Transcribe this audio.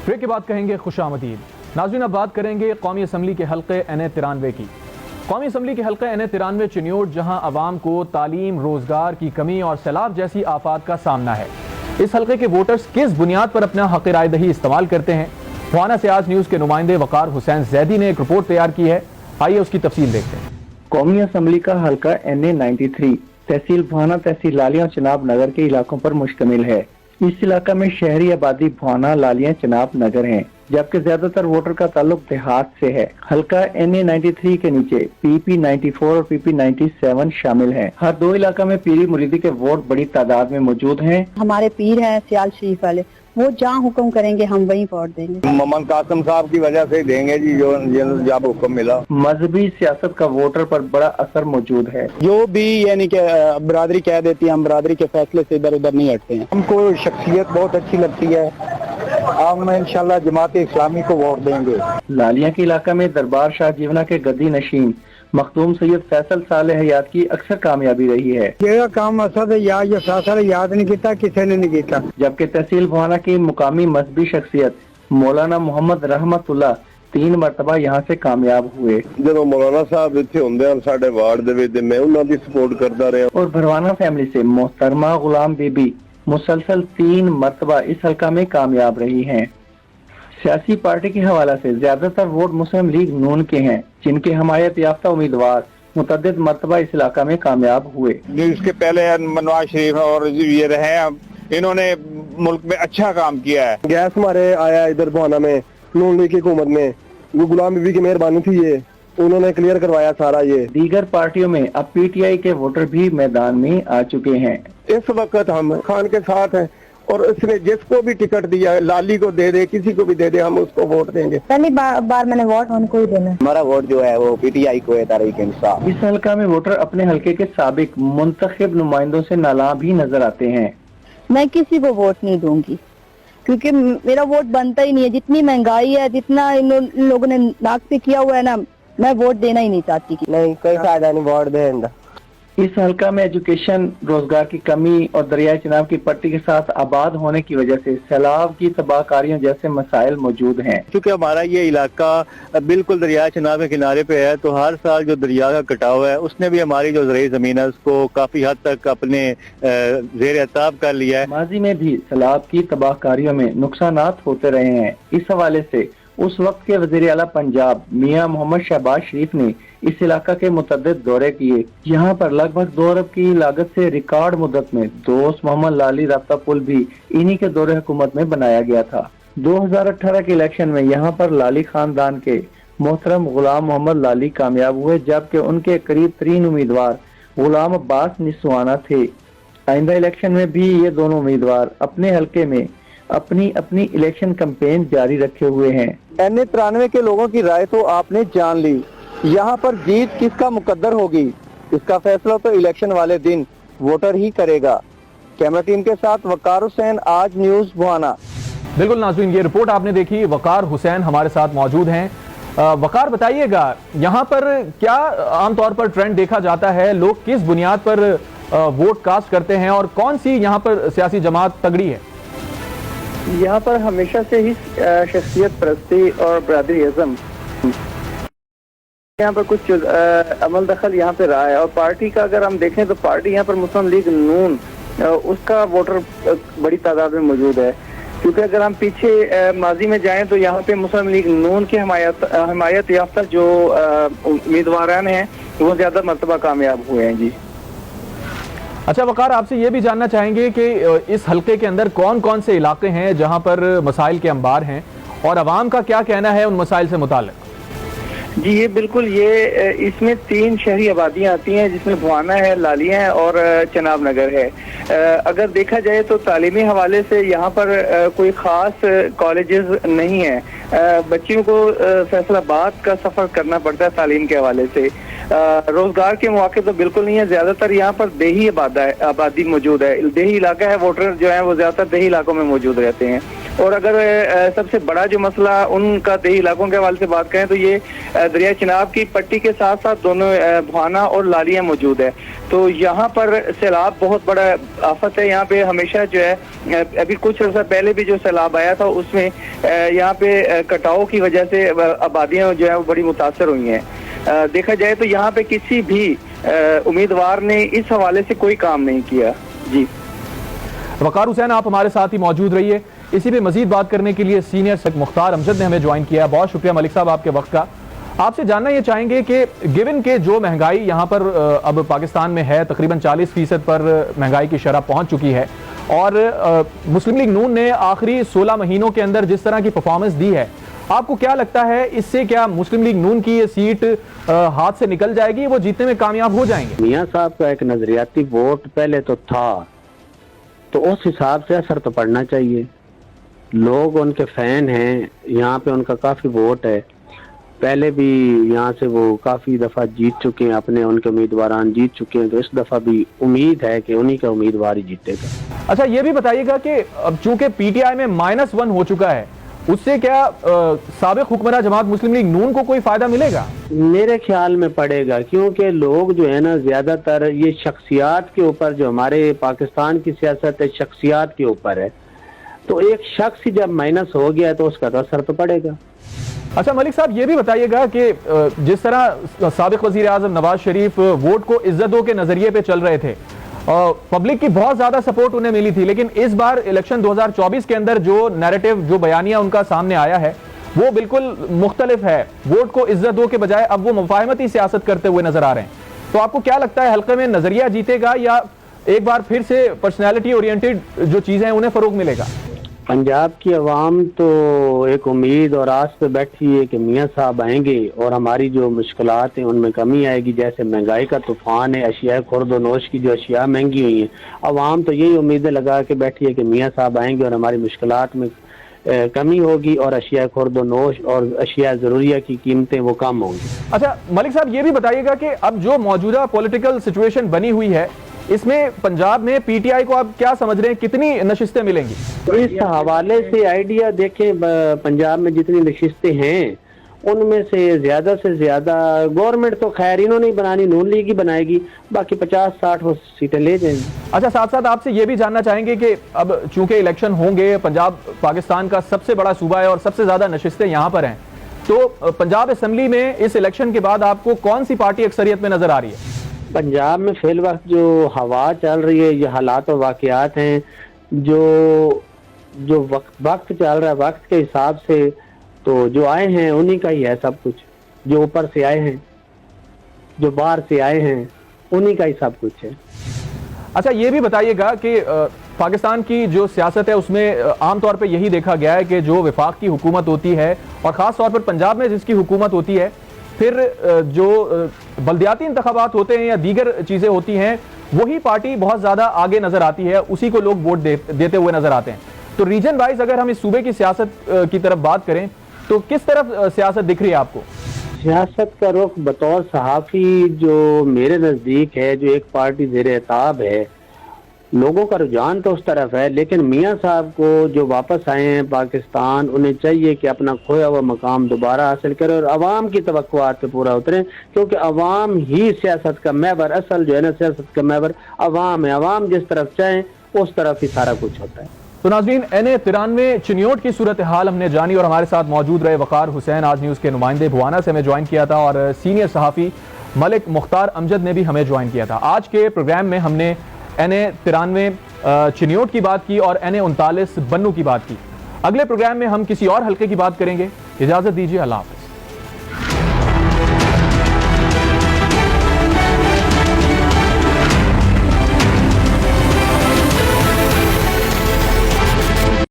Break کے بعد کہیں گے خوش آمدید۔ ناظرین اب بات کریں گے قومی اسمبلی کے حلقے این-93 کی۔ قومی اسمبلی کے حلقہ این-93 چنیوٹ جہاں عوام کو تعلیم، روزگار کی کمی اور سیلاب جیسی آفات کا سامنا ہے، اس حلقے کے ووٹرز کس بنیاد پر اپنا حق رائے دہی استعمال کرتے ہیں؟ بھوانا سے آج نیوز کے نمائندے وقار حسین زیدی نے ایک رپورٹ تیار کی ہے، آئیے اس کی تفصیل دیکھتے ہیں۔ قومی اسمبلی کا حلقہ این-93 تحصیل بھوانا، تحصیل لالیاں اور چناب نگر کے علاقوں پر مشتمل ہے۔ اس علاقہ میں شہری آبادی بھوانا، لالیاں، چناب نگر ہیں، جبکہ زیادہ تر ووٹر کا تعلق دیہات سے ہے۔ حلقہ این-93 کے نیچے PP-94 اور PP-97 شامل ہیں۔ ہر دو علاقہ میں پیری مریدی کے ووٹ بڑی تعداد میں موجود ہیں۔ ہمارے پیر ہیں سیال شریف والے، وہ جہاں حکم کریں گے ہم وہیں ووٹ دیں گے۔ محمد قاسم صاحب کی وجہ سے دیں گے جی، جو جب حکم ملا۔ مذہبی سیاست کا ووٹر پر بڑا اثر موجود ہے۔ جو بھی یعنی کہ برادری کہہ دیتی ہے، ہم برادری کے فیصلے سے ادھر ادھر نہیں ہٹتے ہیں۔ ہم کو شخصیت بہت اچھی لگتی ہے، ہم انشاءاللہ جماعت اسلامی کو ووٹ دیں گے۔ لالیاں کے علاقہ میں دربار شاہ جیونا کے گدی نشین مختوم سید فیصل صالح حیات کی اکثر کامیابی رہی ہے۔ یہ کام اصل یا یہ فیصلہ یاد نہیں کیتا، کسی نے نہیں کیتا۔ جبکہ تحصیل بھوانا کی مقامی مذہبی شخصیت مولانا محمد رحمت اللہ 3 مرتبہ یہاں سے کامیاب ہوئے۔ جب مولانا صاحب اتنے ہوندے ہیں ساڈے وارڈ دے وچ، میں انہاں دی سپورٹ کرتا رہا۔ اور بھروانا فیملی سے محترمہ غلام بی بی مسلسل 3 مرتبہ اس حلقہ میں کامیاب رہی ہیں۔ سیاسی پارٹی کے حوالے سے زیادہ تر ووٹ مسلم لیگ نون کے ہیں، جن کے حمایت یافتہ امیدوار متعدد مرتبہ اس علاقہ میں کامیاب ہوئے۔ اس کے پہلے نواز شریف اور یہ رہے ہیں، انہوں نے ملک میں اچھا کام کیا ہے۔ گیس ہمارے آیا ادھر بھوانا میں نون لیگ کی حکومت میں، وہ غلام بی بی کی مہربانی تھی، یہ انہوں نے کلیئر کروایا سارا۔ یہ دیگر پارٹیوں میں اب پی ٹی آئی کے ووٹر بھی میدان میں آ چکے ہیں۔ اس وقت ہم خان کے ساتھ ہیں، اور اس نے جس کو بھی ٹکٹ دیا، لالی کو دے دے، کسی کو بھی دے دے، ہم اس کو ووٹ دیں گے۔ پہلی بار میں نے ووٹ ان کو ہی دینا۔ ہمارا ووٹ جو ہے وہ پی ٹی آئی کو ہے، تحریک انصاف۔ اس حلقہ میں ووٹر اپنے حلقے کے سابق منتخب نمائندوں سے نالاں بھی نظر آتے ہیں۔ میں کسی کو ووٹ نہیں دوں گی کیونکہ میرا ووٹ بنتا ہی نہیں ہے۔ جتنی مہنگائی ہے، جتنا ان لوگوں نے ناک پہ کیا ہوا ہے نا، میں ووٹ دینا ہی نہیں چاہتی۔ نہیں کوئی فائدہ نہیں ووٹ دینے کا۔ اس حلقہ میں ایجوکیشن، روزگار کی کمی اور دریائے چناب کی پٹی کے ساتھ آباد ہونے کی وجہ سے سیلاب کی تباہ کاریوں جیسے مسائل موجود ہیں۔ کیونکہ ہمارا یہ علاقہ بالکل دریائے چناب کے کنارے پہ ہے، تو ہر سال جو دریا کا کٹاؤ ہے اس نے بھی ہماری جو زرعی زمین ہے اس کو کافی حد تک اپنے زیر اعتاب کر لیا ہے۔ ماضی میں بھی سیلاب کی تباہ کاریوں میں نقصانات ہوتے رہے ہیں۔ اس حوالے سے اس وقت کے وزیر اعلیٰ پنجاب میاں محمد شہباز شریف نے اس علاقہ کے متعدد دورے کیے۔ یہاں پر لگ بھگ 2 ارب کی لاگت سے ریکارڈ مدت میں دوست محمد لالی رابطہ پل بھی انہی کے دور حکومت میں بنایا گیا تھا۔ 2018 کے الیکشن میں یہاں پر لالی خاندان کے محترم غلام محمد لالی کامیاب ہوئے، جبکہ ان کے قریب ترین امیدوار غلام عباس نسوانا تھے۔ آئندہ الیکشن میں بھی یہ دونوں امیدوار اپنے حلقے میں اپنی الیکشن کمپین جاری رکھے ہوئے ہیں۔ این-93 کے لوگوں کی رائے تو آپ نے جان لی، یہاں پر جیت کس کا مقدر ہوگی اس کا فیصلہ تو الیکشن والے دن ووٹر ہی کرے گا۔ کیمرہ ٹیم کے ساتھ وقار حسین، آج نیوز بھوانا۔ بالکل ناظرین، یہ رپورٹ آپ نے دیکھی، وقار حسین ہمارے ساتھ موجود ہیں۔ وقار بتائیے گا یہاں پر کیا عام طور پر ٹرینڈ دیکھا جاتا ہے، لوگ کس بنیاد پر ووٹ کاسٹ کرتے ہیں اور کون سی یہاں پر سیاسی جماعت تگڑی ہے؟ یہاں پر ہمیشہ سے ہی شخصیت پرستی اور برادری ازم یہاں پر کچھ عمل دخل یہاں پہ رہا ہے، اور پارٹی کا اگر ہم دیکھیں تو پارٹی یہاں پر مسلم لیگ نون اس کا ووٹر بڑی تعداد میں موجود ہے، کیونکہ اگر ہم پیچھے ماضی میں جائیں تو یہاں پہ مسلم لیگ نون کے حمایت یافتہ جو امیدواران ہیں وہ زیادہ مرتبہ کامیاب ہوئے ہیں۔ جی اچھا وقار، آپ سے یہ بھی جاننا چاہیں گے کہ اس حلقے کے اندر کون کون سے علاقے ہیں جہاں پر مسائل کے انبار ہیں اور عوام کا کیا کہنا ہے ان مسائل سے متعلق؟ جی یہ بالکل، یہ اس میں 3 شہری آبادیاں آتی ہیں، جس میں بھوانا ہے، لالیاں ہیں اور چناب نگر ہے۔ اگر دیکھا جائے تو تعلیمی حوالے سے یہاں پر کوئی خاص کالجز نہیں ہیں، بچیوں کو فیصل آباد کا سفر کرنا پڑتا ہے تعلیم کے حوالے سے۔ روزگار کے مواقع تو بالکل نہیں ہے، زیادہ تر یہاں پر دیہی آبادی موجود ہے، دیہی علاقہ ہے، ووٹر جو ہیں وہ زیادہ تر دیہی علاقوں میں موجود رہتے ہیں، اور اگر سب سے بڑا جو مسئلہ ان کا دیہی علاقوں کے حوالے سے بات کریں تو یہ دریائے چناب کی پٹی کے ساتھ ساتھ دونوں بھوانا اور لالیاں موجود ہے، تو یہاں پر سیلاب بہت بڑا آفت ہے۔ یہاں پہ ہمیشہ جو ہے ابھی کچھ عرصہ پہلے بھی جو سیلاب آیا تھا اس میں یہاں پہ کٹاؤ کی وجہ سے آبادیاں جو ہے وہ بڑی متاثر ہوئی ہیں۔ دیکھا جائے تو یہاں پہ کسی بھی امیدوار نے اس حوالے سے کوئی کام نہیں کیا۔ جی وقار حسین، آپ ہمارے ساتھ ہی موجود رہیے۔ اسی پہ مزید بات کرنے کے لیے سینئر سیکرٹری مختار امجد نے ہمیں جوائن کیا ہے۔ بہت شکریہ ملک صاحب آپ کے وقت کا۔ آپ سے جاننا یہ چاہیں گے کہ گیون کہ جو مہنگائی یہاں پر اب پاکستان میں ہے، تقریباً 40% پر مہنگائی کی شرح پہنچ چکی ہے، اور مسلم لیگ نون نے آخری 16 مہینوں کے اندر جس طرح کی پرفارمنس دی ہے، آپ کو کیا لگتا ہے اس سے کیا مسلم لیگ نون کی یہ سیٹ ہاتھ سے نکل جائے گی، وہ جیتنے میں کامیاب ہو جائیں گے؟ میاں صاحب کا ایک نظریاتی ووٹ پہلے تو تھا، تو اس حساب سے اثر تو پڑنا چاہیے۔ لوگ ان کے فین ہیں، یہاں پہ ان کا کافی ووٹ ہے، پہلے بھی یہاں سے وہ کافی دفعہ جیت چکے ہیں، اپنے ان کے امیدواران جیت چکے ہیں، تو اس دفعہ بھی امید ہے کہ انہی کا امیدوار ہی جیتے گا۔ اچھا یہ بھی بتائیے گا کہ اب چونکہ پی ٹی آئی میں -1 ہو چکا ہے، اس سے کیا سابق حکمراں جماعت مسلم لیگ نون کو کوئی فائدہ ملے گا؟ میرے خیال میں پڑے گا، کیونکہ لوگ جو ہے نا زیادہ تر یہ شخصیات کے اوپر، جو ہمارے پاکستان کی سیاست ہے شخصیات کے اوپر ہے، تو ایک شخص ہی جب مائنس ہو گیا تو اس کا تو اثر تو پڑے گا۔ اچھا ملک صاحب یہ بھی بتائیے گا کہ جس طرح سابق وزیر اعظم نواز شریف ووٹ کو عزتوں کے نظریے پہ چل رہے تھے، پبلک کی بہت زیادہ سپورٹ انہیں ملی تھی، لیکن اس بار الیکشن 2024 کے اندر جو نیریٹو، جو بیانیہ ان کا سامنے آیا ہے وہ بالکل مختلف ہے۔ ووٹ کو عزت دو کے بجائے اب وہ مفاہمتی سیاست کرتے ہوئے نظر آ رہے ہیں، تو آپ کو کیا لگتا ہے حلقے میں نظریہ جیتے گا یا ایک بار پھر سے پرسنالٹی اورینٹڈ جو چیزیں ہیں انہیں فروغ ملے گا؟ پنجاب کی عوام تو ایک امید اور آس پہ بیٹھی ہے کہ میاں صاحب آئیں گے اور ہماری جو مشکلات ہیں ان میں کمی آئے گی، جیسے مہنگائی کا طوفان ہے، اشیاء خورد و نوش کی جو اشیاء مہنگی ہوئی ہیں، عوام تو یہی امیدیں لگا کے بیٹھی ہے کہ میاں صاحب آئیں گے اور ہماری مشکلات میں کمی ہوگی اور اشیاء خورد و نوش اور اشیاء ضروریہ کی قیمتیں وہ کم ہوں گی۔ اچھا ملک صاحب یہ بھی بتائیے گا کہ اب جو موجودہ پولیٹیکل سچویشن بنی ہوئی ہے، اس میں پنجاب میں پی ٹی آئی کو آپ کیا سمجھ رہے ہیں، کتنی نشستیں ملیں گی؟ اس حوالے سے آئیڈیا دیکھیں، پنجاب میں جتنی نشستیں ہیں ان میں سے زیادہ گورنمنٹ تو خیر انہوں نے بنانی، نون لیگ ہی بنائے گی، باقی 50-60 وہ سیٹیں لے جائیں گی۔ اچھا ساتھ ساتھ آپ سے یہ بھی جاننا چاہیں گے کہ اب چونکہ الیکشن ہوں گے، پنجاب پاکستان کا سب سے بڑا صوبہ ہے اور سب سے زیادہ نشستیں یہاں پر ہیں، تو پنجاب اسمبلی میں اس الیکشن کے بعد آپ کو کون سی پارٹی اکثریت میں نظر آ رہی ہے؟ پنجاب میں فی الوقت جو ہوا چل رہی ہے، یہ حالات و واقعات ہیں، جو وقت چل رہا ہے، وقت کے حساب سے تو جو آئے ہیں انہی کا ہی ہے سب کچھ، جو اوپر سے آئے ہیں، جو باہر سے آئے ہیں، انہی کا ہی سب کچھ ہے۔ اچھا یہ بھی بتائیے گا کہ پاکستان کی جو سیاست ہے اس میں عام طور پہ یہی دیکھا گیا ہے کہ جو وفاق کی حکومت ہوتی ہے، اور خاص طور پر پنجاب میں جس کی حکومت ہوتی ہے، پھر جو بلدیاتی انتخابات ہوتے ہیں یا دیگر چیزیں ہوتی ہیں، وہی پارٹی بہت زیادہ آگے نظر آتی ہے، اسی کو لوگ ووٹ دیتے ہوئے نظر آتے ہیں۔ تو ریجن وائز اگر ہم اس صوبے کی سیاست کی طرف بات کریں تو کس طرف سیاست دکھ رہی ہے آپ کو؟ سیاست کا رخ بطور صحافی جو میرے نزدیک ہے، جو ایک پارٹی زیر عتاب ہے، لوگوں کا رجحان تو اس طرف ہے، لیکن میاں صاحب کو جو واپس آئے ہیں پاکستان، انہیں چاہیے کہ اپنا کھویا ہوا مقام دوبارہ حاصل کرے اور عوام کی توقعات پہ پورا اتریں، کیونکہ عوام ہی سیاست کا محور، اصل جو ہے نا سیاست کا محور عوام ہے، عوام جس طرف چاہیں اس طرف ہی سارا کچھ ہوتا ہے۔ تو ناظرین، NA93 چنیوٹ کی صورتحال ہم نے جانی، اور ہمارے ساتھ موجود رہے وقار حسین، آج نیوز کے نمائندے، بھوانا سے ہمیں جوائن کیا تھا، اور سینئر صحافی ملک مختار امجد نے بھی ہمیں جوائن کیا تھا۔ آج کے پروگرام میں ہم نے NA93 چنیوٹ کی بات کی اور NA39 بنو کی بات کی۔ اگلے پروگرام میں ہم کسی اور حلقے کی بات کریں گے۔ اجازت دیجیے، اللہ حافظ۔